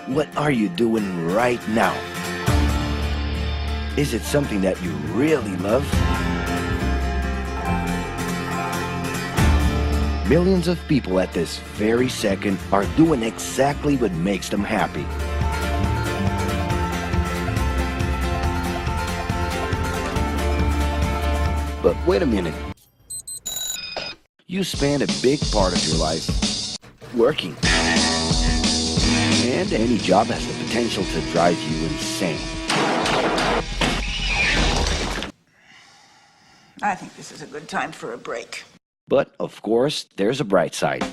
What are you doing right now? Is it something that you really love? Millions of people at this very second are doing exactly what makes them happy. But wait a minute. You spend a big part of your life working. And any job has the potential to drive you insane. I think this is a good time for a break. But, of course, there's a bright side.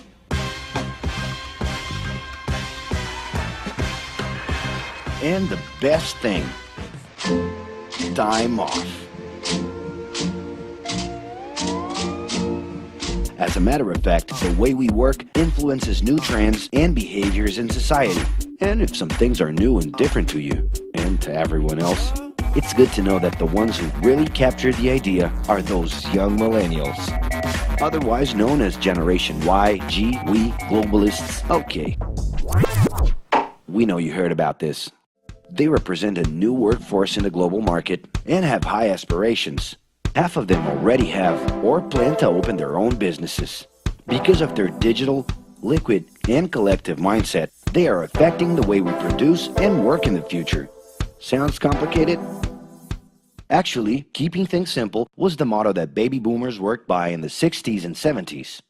And the best thing, time off. As a matter of fact, the way we work influences new trends and behaviors in society. And if some things are new and different to you, and to everyone else, it's good to know that the ones who really captured the idea are those young millennials. Otherwise known as Generation Y, G, we, globalists. Okay. We know you heard about this. They represent a new workforce in the global market and have high aspirations. Half of them already have or plan to open their own businesses. Because of their digital, liquid, and collective mindset, they are affecting the way we produce and work in the future. Sounds complicated? Actually, keeping things simple was the motto that baby boomers worked by in the 60s and 70s.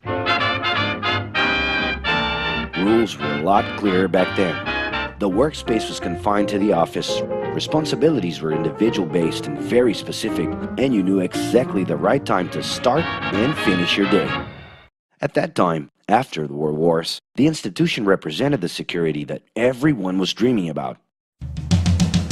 Rules were a lot clearer back then. The workspace was confined to the office. Responsibilities were individual-based and very specific, and you knew exactly the right time to start and finish your day. At that time, after the World Wars, the institution represented the security that everyone was dreaming about.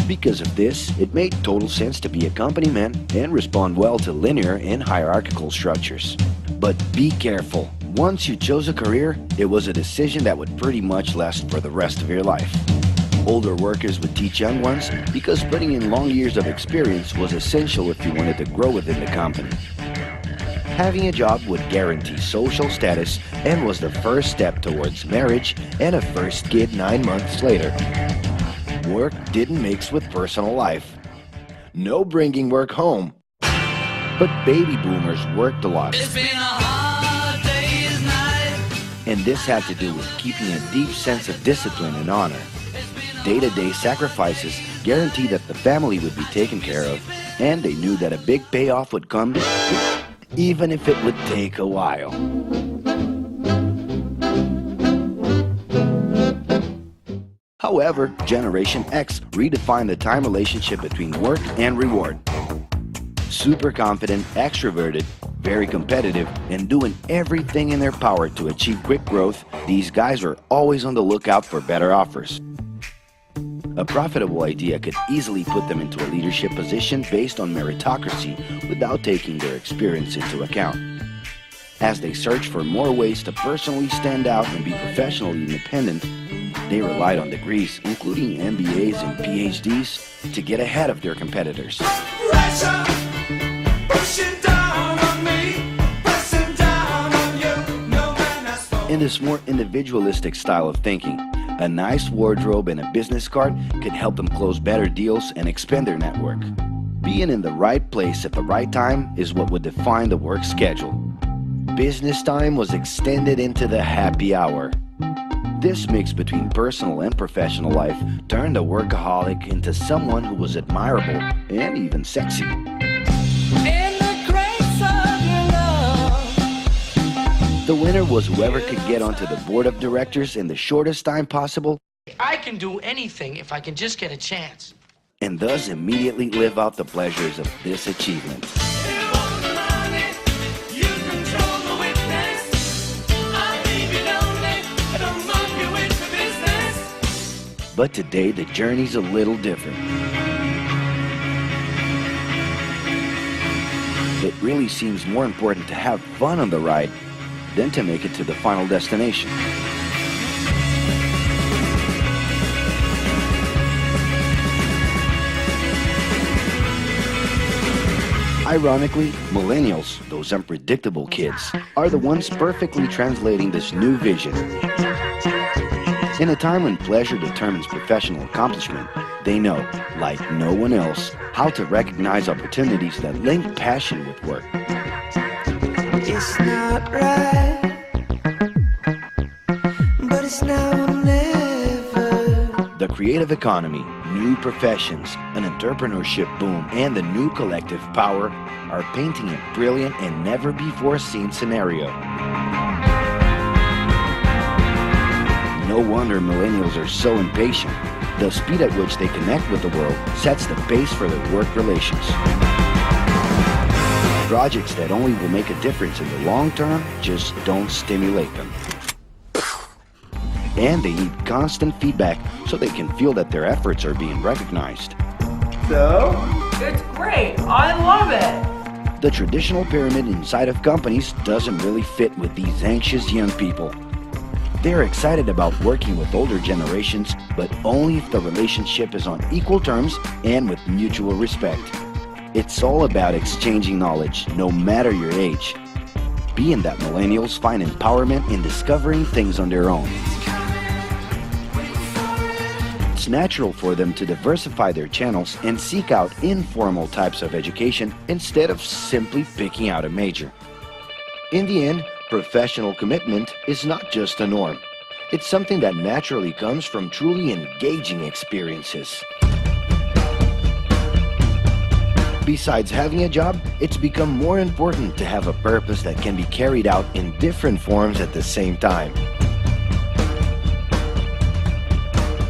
Because of this, it made total sense to be a company man and respond well to linear and hierarchical structures. But be careful. Once you chose a career, it was a decision that would pretty much last for the rest of your life. Older workers would teach young ones because putting in long years of experience was essential if you wanted to grow within the company. Having a job would guarantee social status and was the first step towards marriage and a first kid 9 months later. Work didn't mix with personal life. No bringing work home. But baby boomers worked a lot. It's been a hard day's night. And this had to do with keeping a deep sense of discipline and honor. Day-to-day sacrifices guaranteed that the family would be taken care of, and they knew that a big payoff would come, even if it would take a while. However, Generation X redefined the time relationship between work and reward. Super confident, extroverted, very competitive, and doing everything in their power to achieve quick growth, these guys are always on the lookout for better offers. A profitable idea could easily put them into a leadership position based on meritocracy without taking their experience into account. As they search for more ways to personally stand out and be professionally independent, they relied on degrees, including MBAs and PhDs, to get ahead of their competitors. Pressure, pushing down on me, pressing down on you. No man has spoken. In this more individualistic style of thinking, a nice wardrobe and a business card could help them close better deals and expand their network. Being in the right place at the right time is what would define the work schedule. Business time was extended into the happy hour. This mix between personal and professional life turned a workaholic into someone who was admirable and even sexy. In the grace of your love. The winner was whoever could get onto the board of directors in the shortest time possible I can do anything if I can just get a chance. and thus immediately live out the pleasures of this achievement. You want the money, you control the witness. I'll leave you lonely, don't monkey with the business. But today the journey's a little different. It really seems more important to have fun on the ride than to make it to the final destination. Ironically, millennials, those unpredictable kids, are the ones perfectly translating this new vision. In a time when pleasure determines professional accomplishment, they know, like no one else, how to recognize opportunities that link passion with work. It's not right, but it's now or never. The creative economy, new professions, an entrepreneurship boom, and the new collective power are painting a brilliant and never-before-seen scenario. No wonder millennials are so impatient. The speed at which they connect with the world sets the pace for their work relations. Projects that only will make a difference in the long term just don't stimulate them. And they need constant feedback so they can feel that their efforts are being recognized. So? It's great. I love it. The traditional pyramid inside of companies doesn't really fit with these anxious young people. They're excited about working with older generations, but only if the relationship is on equal terms and with mutual respect. It's all about exchanging knowledge, no matter your age. Being that millennials find empowerment in discovering things on their own. It's natural for them to diversify their channels and seek out informal types of education instead of simply picking out a major. In the end, professional commitment is not just a norm. It's something that naturally comes from truly engaging experiences. Besides having a job, it's become more important to have a purpose that can be carried out in different forms at the same time.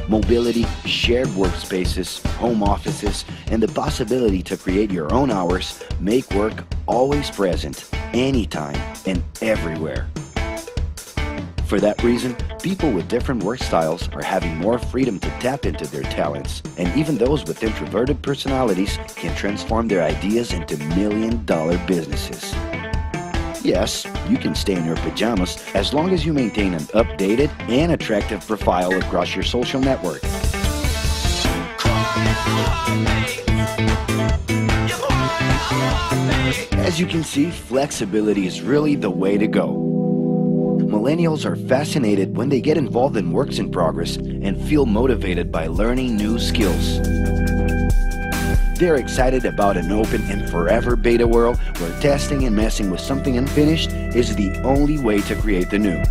Mobility, shared workspaces, home offices, and the possibility to create your own hours make work always present, anytime and everywhere. For that reason, people with different work styles are having more freedom to tap into their talents, and even those with introverted personalities can transform their ideas into million-dollar businesses. Yes, you can stay in your pajamas as long as you maintain an updated and attractive profile across your social network. As you can see, flexibility is really the way to go. Millennials are fascinated when they get involved in works in progress and feel motivated by learning new skills. They're excited about an open and forever beta world where testing and messing with something unfinished is the only way to create the new.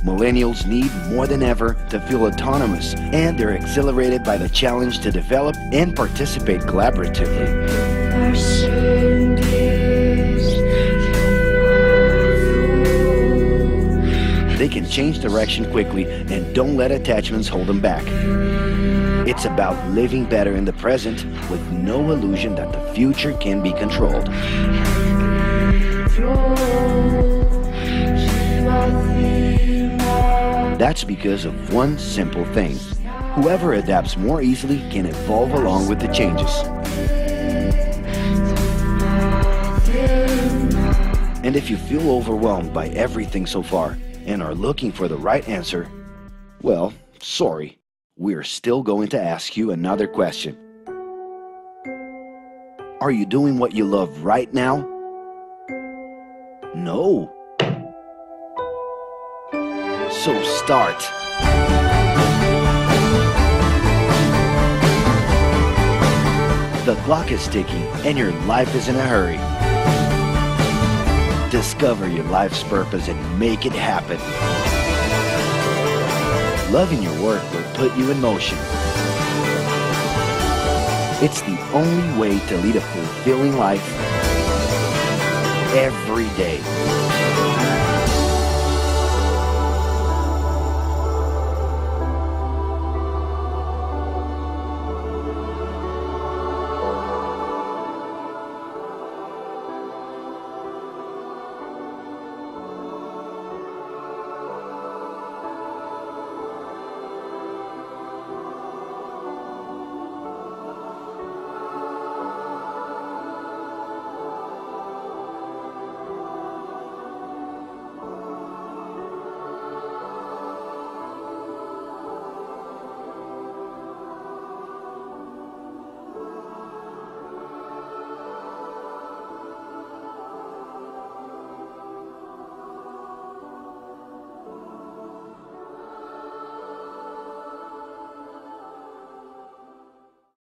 Millennials need more than ever to feel autonomous, and they're exhilarated by the challenge to develop and participate collaboratively. They can change direction quickly and don't let attachments hold them back. It's about living better in the present with no illusion that the future can be controlled. That's because of one simple thing. Whoever adapts more easily can evolve along with the changes. And if you feel overwhelmed by everything so far and are looking for the right answer, well, sorry. We're still going to ask you another question. Are you doing what you love right now? No. So start. The clock is ticking and your life is in a hurry. Discover your life's purpose and make it happen. Loving your work will put you in motion. It's the only way to lead a fulfilling life every day.